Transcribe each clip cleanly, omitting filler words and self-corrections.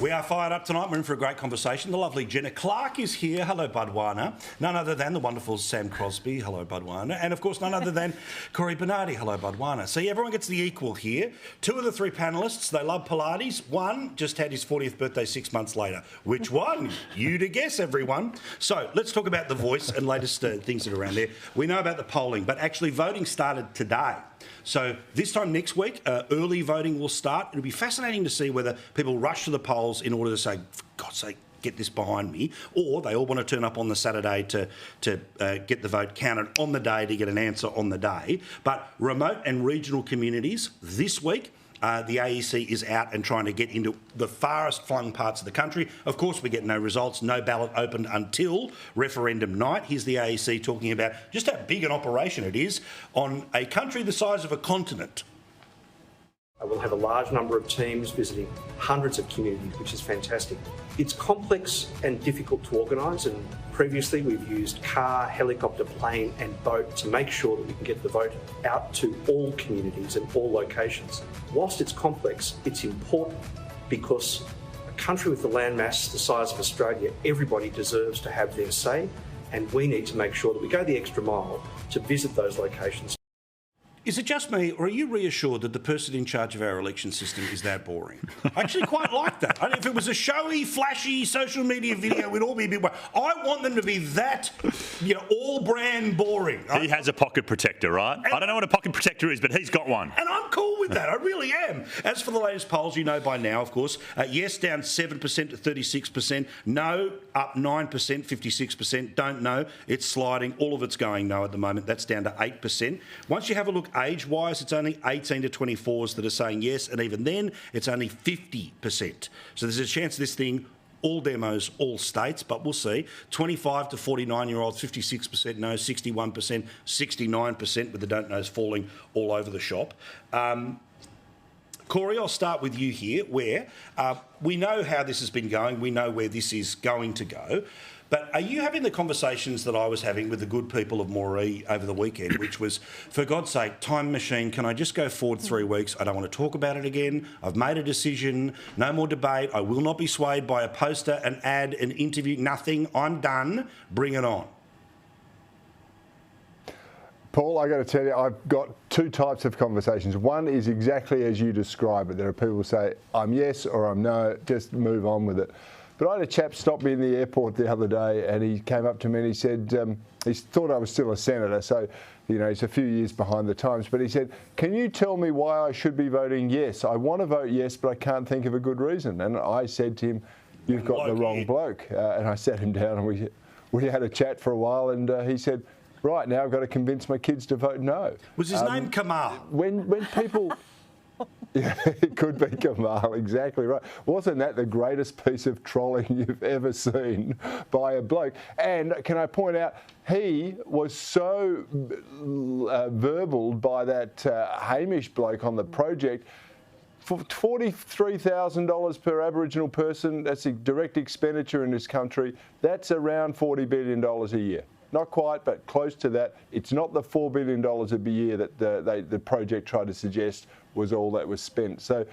We are fired up tonight. We're in for a great conversation. The lovely Jenna Clark is here. Hello, Budwana. None other than the wonderful Sam Crosby. Hello, Budwana. And, of course, none other than Cory Bernardi. Hello, Budwana. See, everyone gets the equal here. Two of the three panellists, they love Pilates. One just had his 40th birthday 6 months later. Which one? You to guess, everyone. So let's talk about The Voice and latest things that are around there. We know about the polling, but actually voting started today. So this time next week, early voting will start. It'll be fascinating to see whether people rush to the polls in order to say, for God's sake, get this behind me, or they all want to turn up on the Saturday to get the vote counted on the day to get an answer on the day. But remote and regional communities this week, the AEC is out and trying to get into the farthest flung parts of the country. Of course, we get no results, no ballot opened until referendum night. Here's the AEC talking about just how big an operation it is on a country the size of a continent. We'll have a large number of teams visiting hundreds of communities, which is fantastic. It's complex and difficult to organise, and previously we've used car, helicopter, plane and boat to make sure that we can get the vote out to all communities and all locations. Whilst it's complex, it's important because a country with a landmass the size of Australia, everybody deserves to have their say, and we need to make sure that we go the extra mile to visit those locations. Is it just me, or are you reassured that the person in charge of our election system is that boring? I actually quite like that. If it was a showy, flashy social media video, we'd all be a bit worried. I want them to be that, all-brand boring. He has a pocket protector, right? I don't know what a pocket protector is, but he's got one. And I'm cool with that. I really am. As for the latest polls, you know by now, of course, yes, down 7% to 36%. No, up 9%, 56%. Don't know. It's sliding. All of it's going no at the moment. That's down to 8%. Once you have a look age-wise, it's only 18 to 24s that are saying yes, and even then, it's only 50%. So there's a chance this thing, all demos, all states, but we'll see. 25 to 49-year-olds, 56% no, 61%, 69% with the don't knows falling all over the shop. Cory, I'll start with you here, where we know how this has been going. We know where this is going to go. But are you having the conversations that I was having with the good people of Moree over the weekend, which was, for God's sake, time machine, can I just go forward 3 weeks? I don't want to talk about it again. I've made a decision. No more debate. I will not be swayed by a poster, an ad, an interview, nothing. I'm done. Bring it on. Paul, I got to tell you, I've got two types of conversations. One is exactly as you describe it. There are people who say, I'm yes or I'm no, just move on with it. But I had a chap stop me in the airport the other day, and he came up to me and he said, he thought I was still a senator, so he's a few years behind the times, but he said, can you tell me why I should be voting yes? I want to vote yes, but I can't think of a good reason. And I said to him, you've got the wrong bloke. And I sat him down and we had a chat for a while, and he said, right, now I've got to convince my kids to vote no. Was his name Kamal? When people... Yeah, it could be Kamal, exactly right. Wasn't that the greatest piece of trolling you've ever seen by a bloke? And can I point out, he was so verbaled by that Hamish bloke on the project. For $43,000 per Aboriginal person, that's a direct expenditure in this country. That's around $40 billion a year. Not quite, but close to that. It's not the $4 billion a year that the project tried to suggest was all that was spent. So,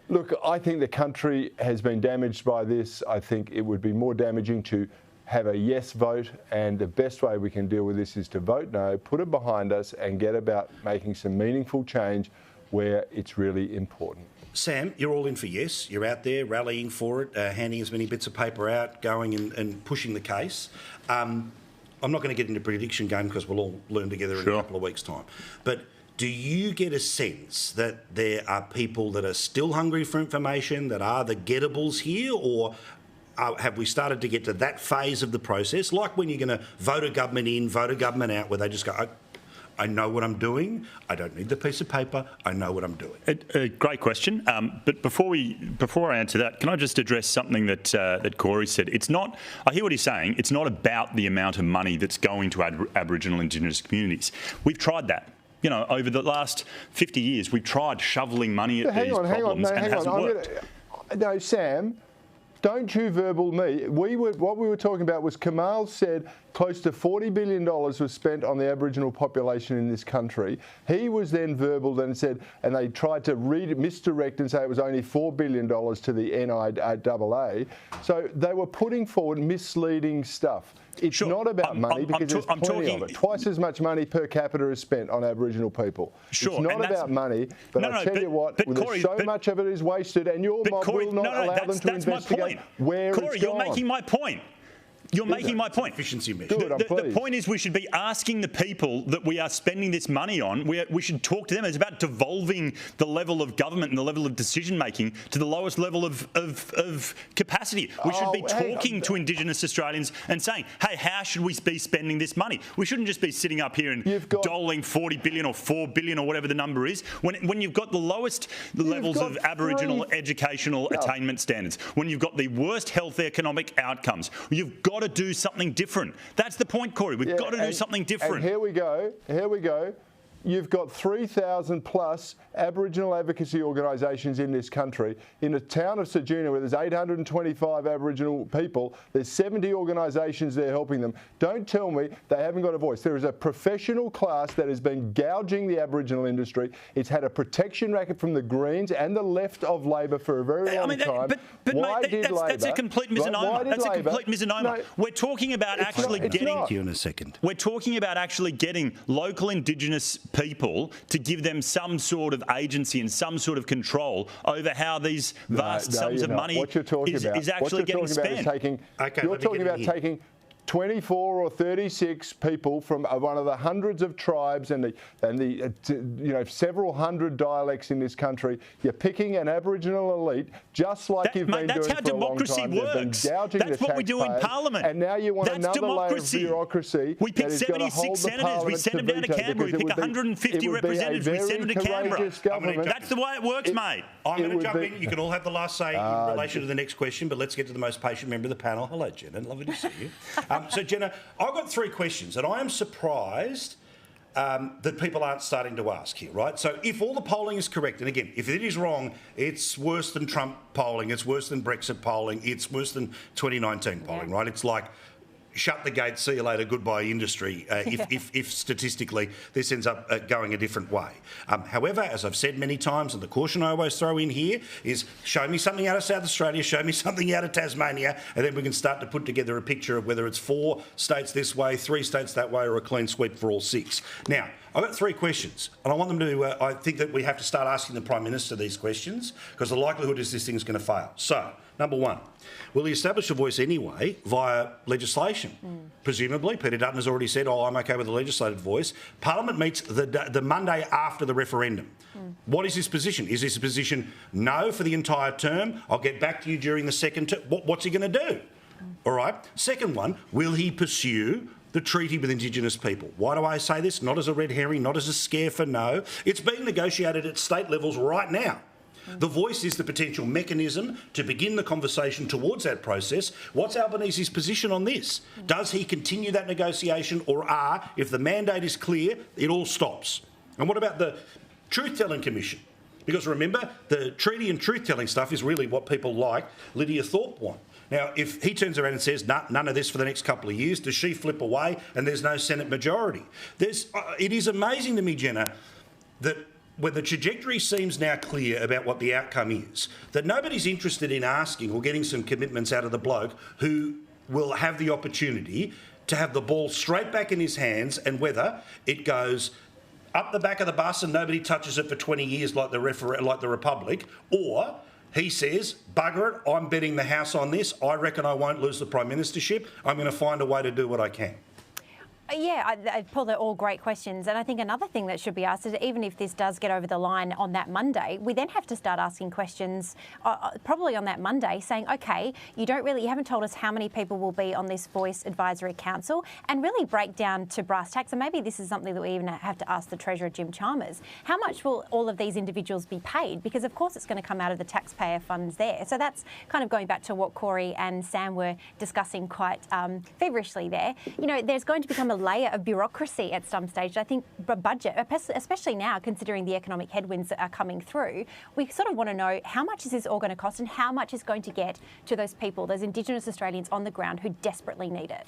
look, I think the country has been damaged by this. I think it would be more damaging to have a yes vote, and the best way we can deal with this is to vote no, put it behind us, and get about making some meaningful change where it's really important. Sam, you're all in for yes. You're out there rallying for it, handing as many bits of paper out, going and pushing the case. I'm not going to get into a prediction game because we'll all learn together in a couple of weeks' time. But do you get a sense that there are people that are still hungry for information, that are the gettables here, or have we started to get to that phase of the process, like when you're going to vote a government in, vote a government out, where they just go, I know what I'm doing. I don't need the piece of paper. I know what I'm doing. A great question. But before I answer that, can I just address something that Cory said? It's not. I hear what he's saying. It's not about the amount of money that's going to Aboriginal Indigenous communities. We've tried that. Over the last 50 years, we've tried shoveling money at these problems and it hasn't worked. No, Sam. Don't you verbal me. What we were talking about was Kamal said close to $40 billion was spent on the Aboriginal population in this country. He was then verbal and said, and they tried to misdirect and say it was only $4 billion to the NIAA. So they were putting forward misleading stuff. It's not about money because there's plenty of it. Twice as much money per capita is spent on Aboriginal people. It's not about money, but I tell you what, Corey, so much of it is wasted, and your mob will not allow them to investigate where it's gone. Corey, you're making my point. You're making my point. Efficiency measure. The point is we should be asking the people that we are spending this money on, we should talk to them. It's about devolving the level of government and the level of decision-making to the lowest level of capacity. We should be talking to Indigenous Australians and saying, hey, how should we be spending this money? We shouldn't just be sitting up here and doling $40 billion or $4 billion or whatever the number is. When you've got the lowest levels of Aboriginal educational attainment standards, when you've got the worst health economic outcomes, you've got to do something different. That's the point, Corey. We've got to do something different. And here we go. You've got 3,000 plus Aboriginal advocacy organisations in this country. In the town of Ceduna, where there's 825 Aboriginal people, there's 70 organisations there helping them. Don't tell me they haven't got a voice. There is a professional class that has been gouging the Aboriginal industry. It's had a protection racket from the Greens and the left of Labor for a very long time. That's a complete misnomer. That's a complete misnomer. We're talking about actually getting... You in a second. We're talking about actually getting local Indigenous people to give them some sort of agency and some sort of control over how these vast sums of money is actually getting spent. You're talking about taking 24 or 36 people from one of the hundreds of tribes and the several hundred dialects in this country. You're picking an Aboriginal elite, just like you've been doing for a long time. That's what we do in Parliament. And now you want another layer of bureaucracy. We pick 76 senators. We send them down to Canberra. We pick 150 representatives. We send them to Canberra. That's the way it works, mate. I'm going to jump in. You can all have the last say in relation to the next question, but let's get to the most patient member of the panel. Hello, Jenna. Lovely to see you. So, Jenna, I've got 3 questions, and I am surprised that people aren't starting to ask here, right? So if all the polling is correct, and again, if it is wrong, it's worse than Trump polling, it's worse than Brexit polling, it's worse than 2019 polling, right? It's like shut the gate, see you later, goodbye industry, if statistically this ends up going a different way. However, as I've said many times, and the caution I always throw in here is show me something out of South Australia, show me something out of Tasmania, and then we can start to put together a picture of whether it's 4 states this way, 3 states that way, or a clean sweep for all 6. Now, I've got 3 questions, and I want them to, I think that we have to start asking the Prime Minister these questions, because the likelihood is this thing's going to fail. So, number 1, will he establish a voice anyway via legislation? Presumably, Peter Dutton has already said, I'm okay with the legislated voice. Parliament meets the Monday after the referendum. What is his position? Is his position no for the entire term? I'll get back to you during the second term. What's he going to do? All right. Second one, will he pursue the treaty with Indigenous people? Why do I say this? Not as a red herring, not as a scare for no. It's being negotiated at state levels right now. The voice is the potential mechanism to begin the conversation towards that process. What's Albanese's position on this? Does he continue that negotiation, or if the mandate is clear, it all stops? And what about the Truth-Telling Commission? Because remember, the treaty and truth-telling stuff is really what people like Lydia Thorpe want. Now, if he turns around and says, none of this for the next couple of years, does she flip away and there's no Senate majority? It is amazing to me, Jenna, that when the trajectory seems now clear about what the outcome is, that nobody's interested in asking or getting some commitments out of the bloke who will have the opportunity to have the ball straight back in his hands, and whether it goes up the back of the bus and nobody touches it for 20 years like the Republic, or he says, bugger it, I'm betting the house on this. I reckon I won't lose the Prime Ministership. I'm going to find a way to do what I can. Yeah, Paul, they're all great questions. And I think another thing that should be asked is, even if this does get over the line on that Monday, we then have to start asking questions probably on that Monday saying, OK, you haven't told us how many people will be on this Voice Advisory Council, and really break down to brass tacks. And maybe this is something that we even have to ask the Treasurer, Jim Chalmers. How much will all of these individuals be paid? Because, of course, it's going to come out of the taxpayer funds there. So that's kind of going back to what Cory and Sam were discussing quite feverishly there. You know, there's going to become a layer of bureaucracy at some stage. I think the budget, especially now, considering the economic headwinds that are coming through, we sort of want to know how much is this all going to cost and how much is going to get to those people, those Indigenous Australians on the ground who desperately need it.